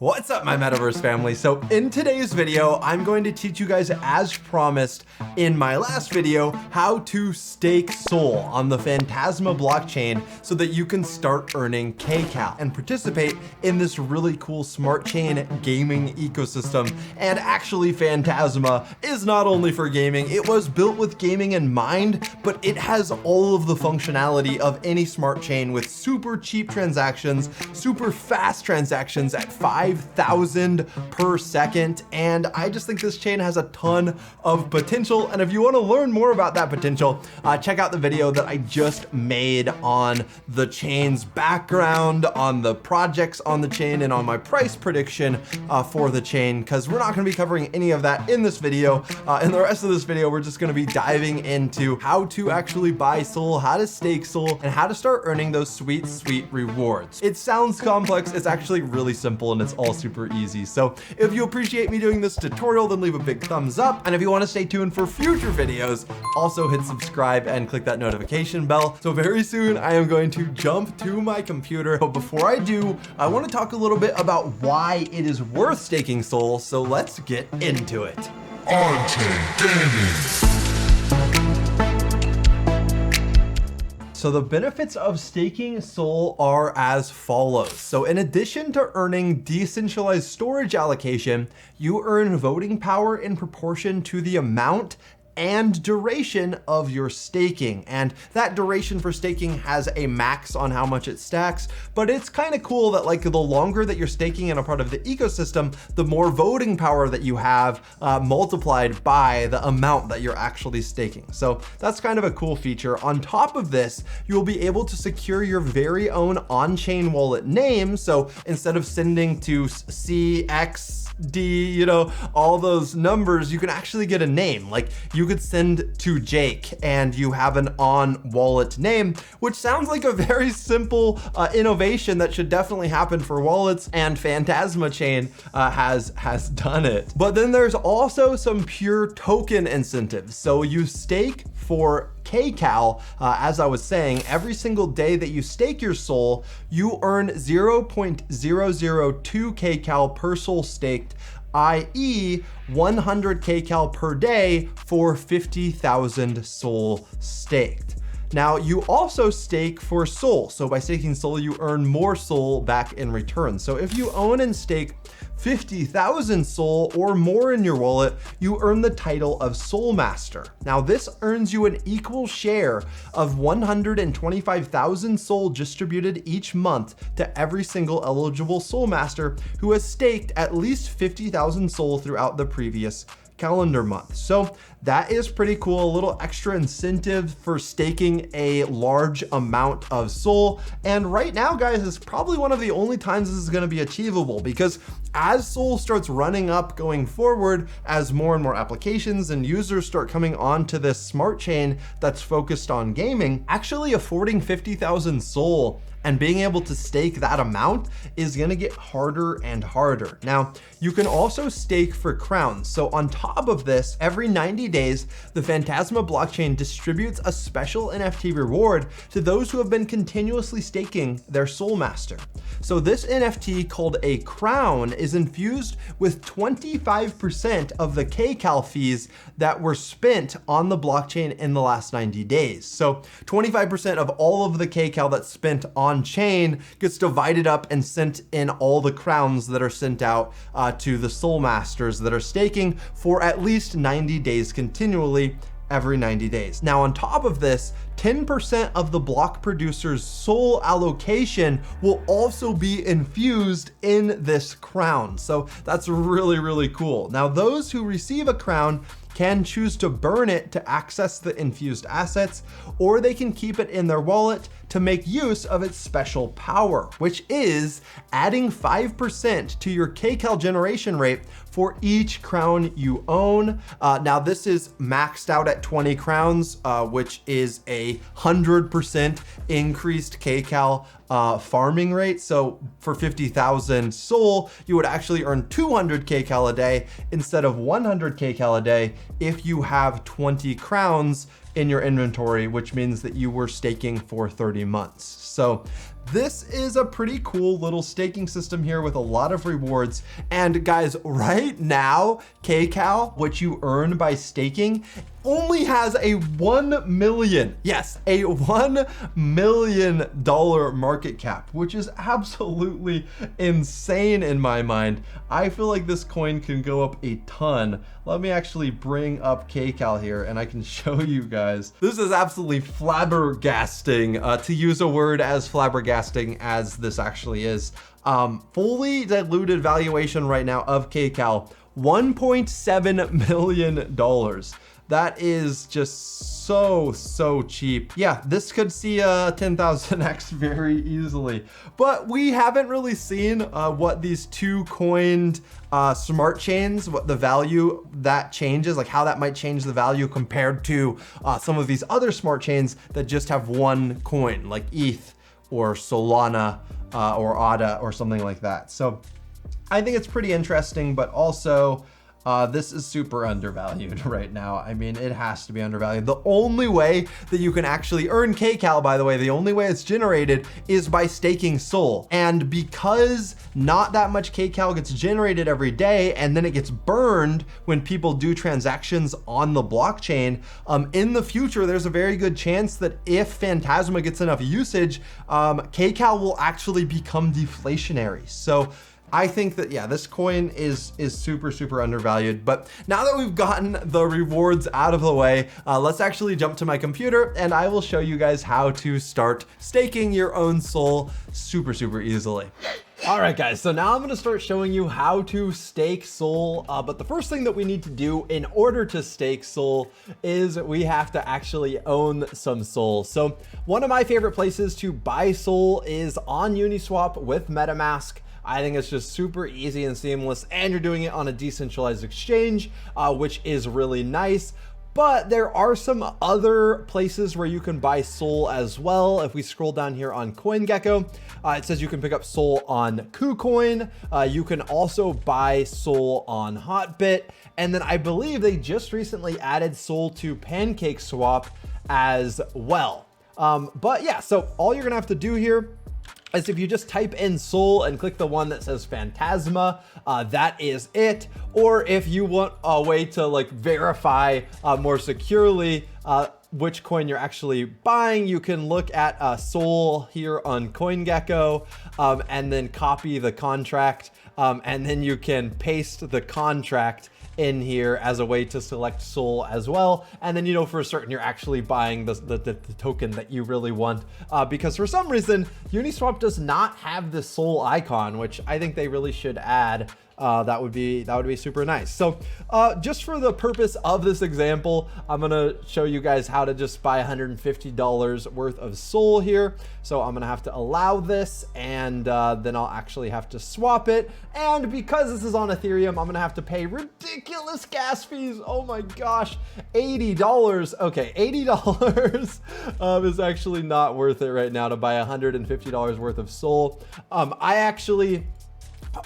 What's up, my metaverse family? So in today's video, I'm going to teach you guys, as promised in my last video, how to stake SOL on the Phantasma blockchain so that you can start earning KCAL and participate in this really cool smart chain gaming ecosystem. And actually, Phantasma is not only for gaming, it was built with gaming in mind, but it has all of the functionality of any smart chain with super cheap transactions, super fast transactions at 5,000 per second. And I just think this chain has a ton of potential. And if you want to learn more about that potential, check out the video that I just made on the chain's background, on the projects on the chain, and on my price prediction for the chain, because we're not going to be covering any of that in this video. In the rest of this video, we're just going to be diving into how to actually buy SOL, how to stake SOL, and how to start earning those sweet, sweet rewards. It sounds complex. It's actually really simple, and it's all super easy. So if you appreciate me doing this tutorial, then leave a big thumbs up. And if you want to stay tuned for future videos, also hit subscribe and click that notification bell. So very soon I am going to jump to my computer. But before I do, I want to talk a little bit about why it is worth staking SOL. So let's get into it. On-chain gaming. So the benefits of staking SOL are as follows. So in addition to earning decentralized storage allocation, you earn voting power in proportion to the amount and duration of your staking. And that duration for staking has a max on how much it stacks, but it's kind of cool that like the longer that you're staking in a part of the ecosystem, the more voting power that you have multiplied by the amount that you're actually staking. So that's kind of a cool feature. On top of this, you'll be able to secure your very own on-chain wallet name. So instead of sending to CXD, you know, all those numbers, you can actually get a name. Like you could send to Jake and you have an on wallet name, which sounds like a very simple innovation that should definitely happen for wallets, and Phantasma chain has done it. But then there's also some pure token incentives. So you stake for KCAL, as I was saying, every single day that you stake your SOL, you earn 0.002 KCAL per SOL staked, i.e. 100 KCAL per day for 50,000 SOL staked. Now, you also stake for SOL. So by staking SOL, you earn more SOL back in return. So if you own and stake 50,000 SOL or more in your wallet, you earn the title of SOL Master. Now, this earns you an equal share of 125,000 SOL distributed each month to every single eligible SOL Master who has staked at least 50,000 SOL throughout the previous calendar month. So that is pretty cool. A little extra incentive for staking a large amount of SOL. And right now, guys, is probably one of the only times this is going to be achievable, because as SOL starts running up going forward, as more and more applications and users start coming onto this smart chain that's focused on gaming, actually affording 50,000 SOL and being able to stake that amount is gonna get harder and harder. Now, you can also stake for crowns. So on top of this, every 90 days, the Phantasma blockchain distributes a special NFT reward to those who have been continuously staking their SOL Master. So this NFT, called a crown, is infused with 25% of the KCAL fees that were spent on the blockchain in the last 90 days. So 25% of all of the KCAL that's spent on chain gets divided up and sent in all the crowns that are sent out to the SOL Masters that are staking for at least 90 days continually, every 90 days. Now, on top of this, 10% of the block producer's SOL allocation will also be infused in this crown. So that's really, really cool. Now, those who receive a crown can choose to burn it to access the infused assets, or they can keep it in their wallet to make use of its special power, which is adding 5% to your KCAL generation rate for each crown you own. Now this is maxed out at 20 crowns, which is a 100% increased KCAL farming rate. So for 50,000 SOL, you would actually earn 200 KCAL a day instead of 100 KCAL a day if you have 20 crowns in your inventory, which means that you were staking for 30 months. So this is a pretty cool little staking system here with a lot of rewards. And guys, right now, KCAL, what you earn by staking, only has a 1 million, yes, a $1 million market cap, which is absolutely insane in my mind. I feel like this coin can go up a ton. Let me actually bring up KCAL here and I can show you guys. This is absolutely flabbergasting, to use a word as flabbergasting as this actually is. Fully diluted valuation right now of KCAL, $1.7 million. That is just so cheap. Yeah, this could see a 10,000x very easily, but we haven't really seen what these two coined smart chains, what the value that changes, like how that might change the value compared to some of these other smart chains that just have one coin, like ETH or Solana or ADA or something like that. So I think it's pretty interesting, but also this is super undervalued right now. I mean, it has to be undervalued. The only way that you can actually earn KCAL, by the way, the only way it's generated is by staking SOL. And because not that much KCAL gets generated every day, and then it gets burned when people do transactions on the blockchain, in the future, there's a very good chance that if Phantasma gets enough usage, KCAL will actually become deflationary. So I think that, yeah, this coin is super undervalued. But now that we've gotten the rewards out of the way, let's actually jump to my computer and I will show you guys how to start staking your own SOL super easily. All right, guys, so now I'm gonna start showing you how to stake SOL, but the first thing that we need to do in order to stake SOL is we have to actually own some SOL. So one of my favorite places to buy SOL is on Uniswap with Metamask. I think it's just super easy and seamless, and you're doing it on a decentralized exchange, which is really nice. But there are some other places where you can buy SOL as well. If we scroll down here on CoinGecko, it says you can pick up SOL on KuCoin. You can also buy SOL on Hotbit. And then I believe they just recently added SOL to Pancake swap as well. But yeah, so all you're gonna have to do here is if you just type in SOL and click the one that says Phantasma, that is it. Or if you want a way to like verify more securely which coin you're actually buying, you can look at SOL here on CoinGecko and then copy the contract, and then you can paste the contract in here as a way to select SOL as well. And then you know for certain you're actually buying the token that you really want, because for some reason Uniswap does not have the SOL icon, which I think they really should add. That would be super nice. So just for the purpose of this example, I'm gonna show you guys how to just buy $150 worth of SOL here. So I'm gonna have to allow this, and then I'll actually have to swap it. And because this is on Ethereum, I'm gonna have to pay ridiculous gas fees. Oh my gosh, $80. Okay, $80 is actually not worth it right now to buy $150 worth of SOL. I actually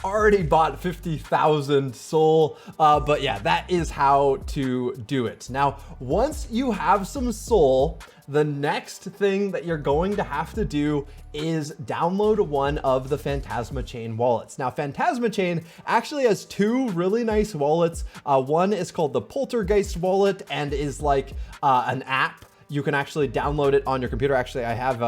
already bought 50,000 SOL, but yeah, that is how to do it. Now, once you have some SOL, the next thing that you're going to have to do is download one of the Phantasma chain wallets. Now, Phantasma chain actually has two really nice wallets. One is called the Poltergeist wallet and is like an app. You can actually download it on your computer. Actually, I have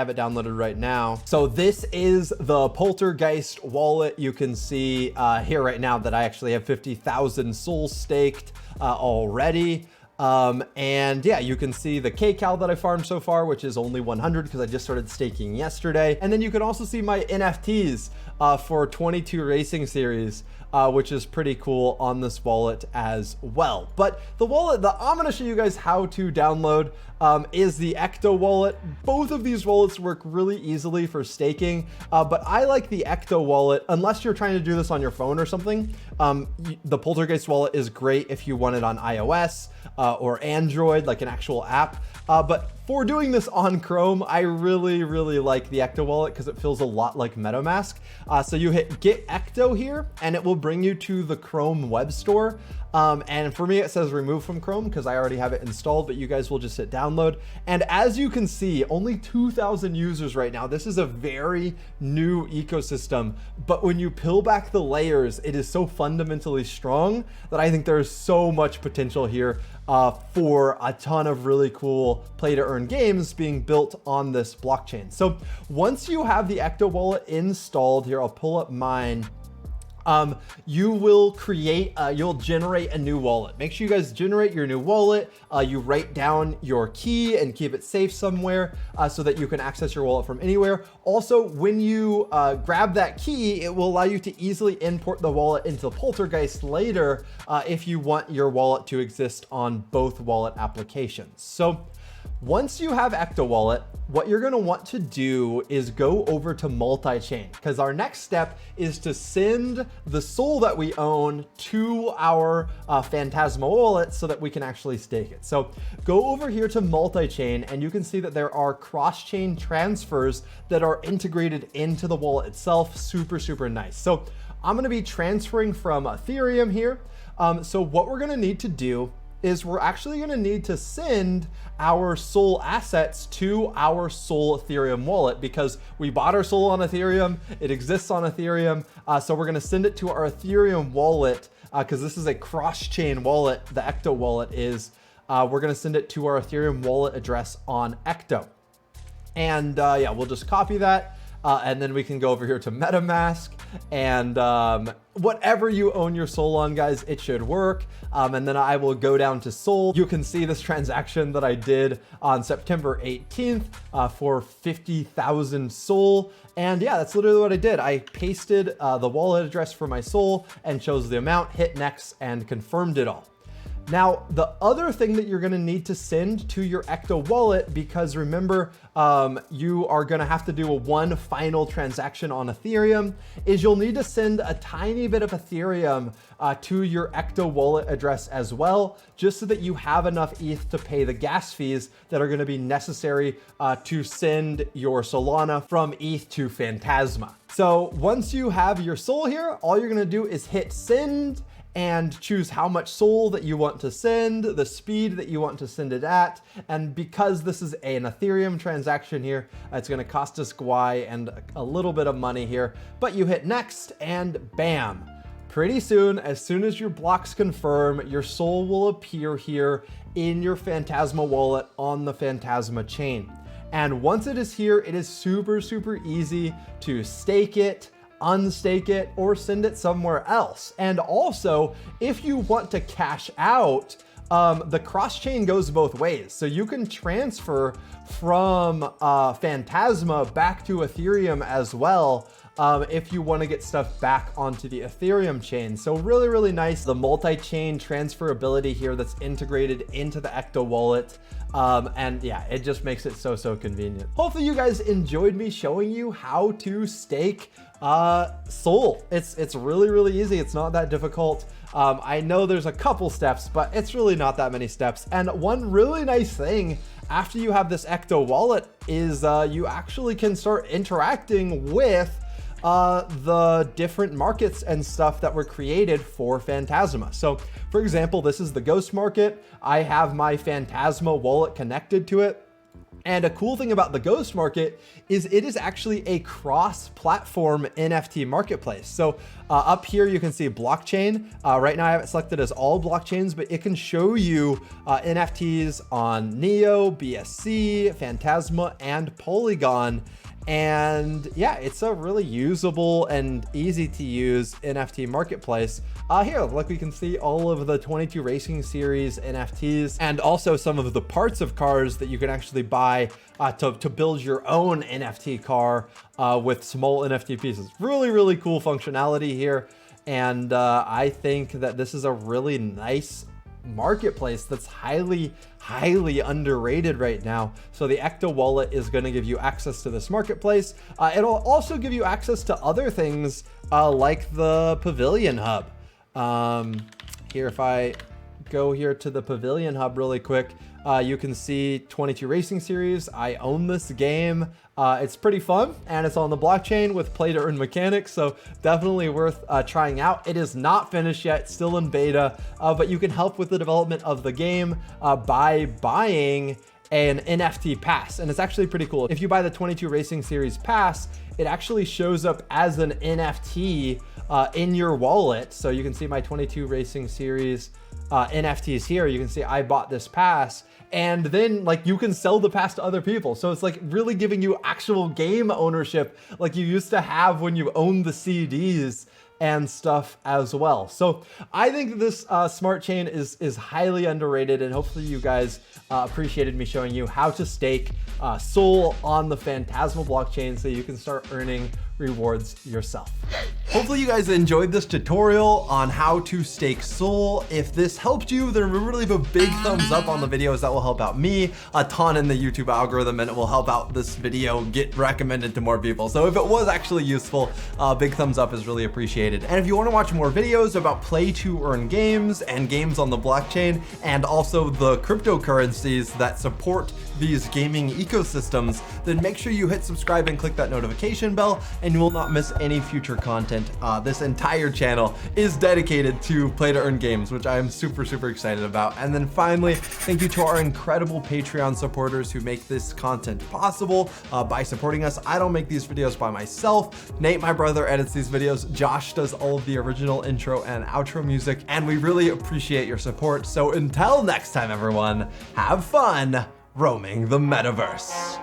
it downloaded right now. So this is the Poltergeist wallet. You can see here right now that I actually have 50,000 SOL staked already. And yeah, you can see the KCAL that I farmed so far, which is only 100 because I just started staking yesterday. And then you can also see my NFTs for 22 Racing Series, which is pretty cool on this wallet as well. But the wallet that I'm gonna show you guys how to download is the Ecto Wallet. Both of these wallets work really easily for staking, but I like the Ecto Wallet unless you're trying to do this on your phone or something. The Poltergeist wallet is great if you want it on iOS or Android, like an actual app. But for doing this on Chrome, I really like the Ecto Wallet because it feels a lot like Metamask. So you hit Get Ecto here, and it will bring you to the Chrome web store. And for me, it says remove from Chrome because I already have it installed, but you guys will just hit download. And as you can see, only 2,000 users right now. This is a very new ecosystem, but when you peel back the layers, it is so fundamentally strong that I think there's so much potential here for a ton of really cool play to earn games being built on this blockchain. So once you have the Ecto Wallet installed here, I'll pull up mine. You will you'll generate a new wallet. Make sure you guys generate your new wallet. You write down your key and keep it safe somewhere so that you can access your wallet from anywhere. Also, when you grab that key, it will allow you to easily import the wallet into Poltergeist later if you want your wallet to exist on both wallet applications. So once you have Ecto Wallet, what you're going to want to do is go over to multi-chain, because our next step is to send the SOL that we own to our Phantasma wallet so that we can actually stake it. So go over here to multi-chain, and you can see that there are cross-chain transfers that are integrated into the wallet itself. Super nice. So I'm going to be transferring from Ethereum here. So what we're going to need to do is we're actually going to need to send our SOL assets to our SOL Ethereum wallet, because we bought our SOL on Ethereum. It exists on Ethereum. So we're going to send it to our Ethereum wallet because this is a cross-chain wallet. The Ecto wallet is. We're going to send it to our Ethereum wallet address on Ecto. And yeah, we'll just copy that. And then we can go over here to MetaMask, and whatever you own your SOL on, guys, it should work. And then I will go down to SOL. You can see this transaction that I did on September 18th for 50,000 SOL. And yeah, that's literally what I did. I pasted the wallet address for my SOL and chose the amount, hit next, and confirmed it all. Now, the other thing that you're going to need to send to your Ecto wallet, because remember, you are going to have to do one final transaction on Ethereum, is you'll need to send a tiny bit of Ethereum to your Ecto wallet address as well, just so that you have enough ETH to pay the gas fees that are going to be necessary to send your Solana from ETH to Phantasma. So once you have your SOL here, all you're going to do is hit send and choose how much SOL that you want to send, the speed that you want to send it at. And because this is an Ethereum transaction here, it's going to cost us GUI and a little bit of money here, but you hit next and bam. Pretty soon as your blocks confirm, your SOL will appear here in your Phantasma wallet on the Phantasma chain. And once it is here, it is super easy to stake it, unstake it, or send it somewhere else. And also, if you want to cash out, the cross chain goes both ways. So you can transfer from Phantasma back to Ethereum as well, if you want to get stuff back onto the Ethereum chain. So really nice, the multi-chain transferability here that's integrated into the Ecto wallet. And yeah, it just makes it so convenient. Hopefully you guys enjoyed me showing you how to stake SOL. It's really easy. It's not that difficult. I know there's a couple steps, but it's really not that many steps. And one really nice thing after you have this Ecto wallet is you actually can start interacting with the different markets and stuff that were created for Phantasma. So for example, this is the Ghost market. I have my Phantasma wallet connected to it. And a cool thing about the Ghost market is it is actually a cross-platform NFT marketplace. So up here, you can see blockchain. Right now I have it selected as all blockchains, but it can show you NFTs on Neo, BSC, Phantasma, and Polygon. And yeah, it's a really usable and easy to use NFT marketplace. Here, like we can see all of the 22 Racing Series NFTs, and also some of the parts of cars that you can actually buy to build your own NFT car with small NFT pieces. Really cool functionality here. And I think that this is a really nice marketplace that's highly underrated right now. So the Ecto wallet is going to give you access to this marketplace. It'll also give you access to other things like the Pavilion Hub. Here, if I go here to the Pavilion Hub really quick, You can see 22 Racing Series. I own this game. It's pretty fun, and it's on the blockchain with play to earn mechanics, so definitely worth trying out. It is not finished yet, still in beta, but you can help with the development of the game by buying an NFT pass, and it's actually pretty cool. If you buy the 22 Racing Series pass, it actually shows up as an NFT in your wallet. So you can see my 22 Racing Series NFTs here. You can see I bought this pass, and then like you can sell the pass to other people. So it's like really giving you actual game ownership like you used to have when you owned the CDs and stuff as well. So I think this smart chain is highly underrated, and hopefully you guys appreciated me showing you how to stake SOL on the Phantasma blockchain so you can start earning rewards yourself. Hopefully you guys enjoyed this tutorial on how to stake SOL. If this helped you, then really leave a big thumbs up on the videos. That will help out me a ton in the YouTube algorithm, and it will help out this video get recommended to more people. So if it was actually useful, big thumbs up is really appreciated. And if you want to watch more videos about play to earn games and games on the blockchain, and also the cryptocurrencies that support these gaming ecosystems, then make sure you hit subscribe and click that notification bell, and you will not miss any future content. This entire channel is dedicated to play to earn games, which I am super excited about. And then finally, thank you to our incredible Patreon supporters who make this content possible by supporting us. I don't make these videos by myself. Nate, my brother, edits these videos. Josh does all of the original intro and outro music, and we really appreciate your support. So until next time, everyone, have fun roaming the metaverse.